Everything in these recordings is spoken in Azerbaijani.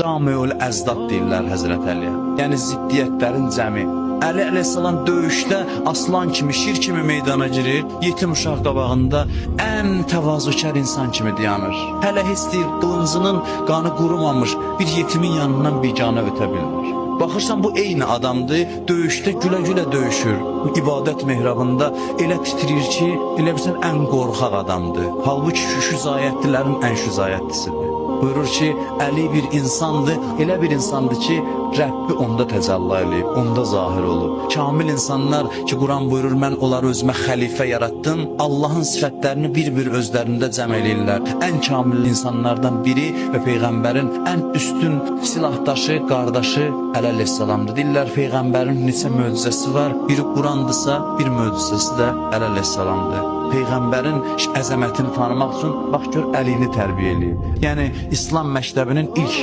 Camiül Əzdad deyirlər Həzrət Əliyə. Yəni ziddiyyətlərin cəmi. Əli əleyhissalam döyüşdə aslan kimi, şir kimi meydana girir, yetim uşaq qabağında ən təvazökar insan kimi dayanır. Hələ heç deyir, qılıncının qanı qurumamış bir yetimin yanından biganə ötə bilmir. Baxırsan bu eyni adamdır, döyüşdə gülə-gülə döyüşür. İbadət mehrabında elə titrir ki, elə bilsən ən qorxaq adamdır. Halbuki şüzayətlilərin ən şüzayətlisidir. Buyurur ki, Əli bir insandır, elə bir insandır ki, Rəbbi onda təcəlli eləyib, onda zahir olub. Kamil insanlar ki, Quran buyurur, mən onları özümə xəlifə yaratdım, Allahın sifətlərini bir-bir özlərində cəm eləyirlər. Ən kamil insanlardan biri və Peyğəmbərin ən üstün silahdaşı, qardaşı Əli əleyhissalamdır. Deyirlər, Peyğəmbərin neçə möcüzəsi var, biri Qurandırsa, bir möcüzəsi də Əli əleyhissalamdır. Peyğəmbərin əzəmətini tanımaq üçün bax gör Əlini tərbiyə eləyib. Yəni İslam məktəbinin ilk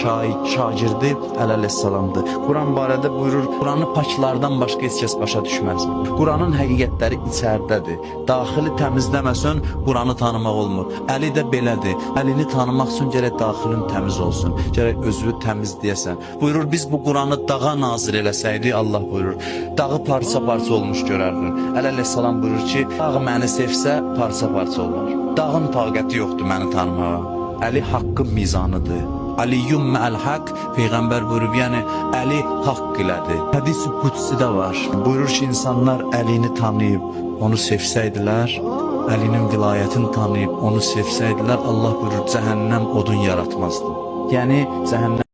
şagirdi Əli əleyhissalamdır. Quran barədə buyurur, Quranı paklardan başqa heç kəs başa düşməz. Quranın həqiqətləri içərdədir. Daxili təmizləməsən Quranı tanımaq olmur. Əli də belədir. Əlini tanımaq üçün gərək daxilin təmiz olsun. Gərək özünü təmizləyəsən. Buyurur, biz bu Quranı dağa nazil eləsəydik, Allah buyurur, dağı parça-parça olmuş görərdin. Əli əleyhissalam buyurur ki, dağ məni sevsə parça-parça olar. Dağın taqəti yoxdur məni tanımağa. Əli haqqın mizanıdır. Aliyyum mə'əl haqq, Peyğəmbər buyurub, yəni Əli haqq ilədir. Hədis-i qudsi də var. Buyurur ki, insanlar Əlini tanıyıb, onu sevsəydilər, Əlinin vilayətini tanıyıb, onu sevsəydilər, Allah buyurur, cəhənnəm odun yaratmazdı. Yəni, cəhənnəm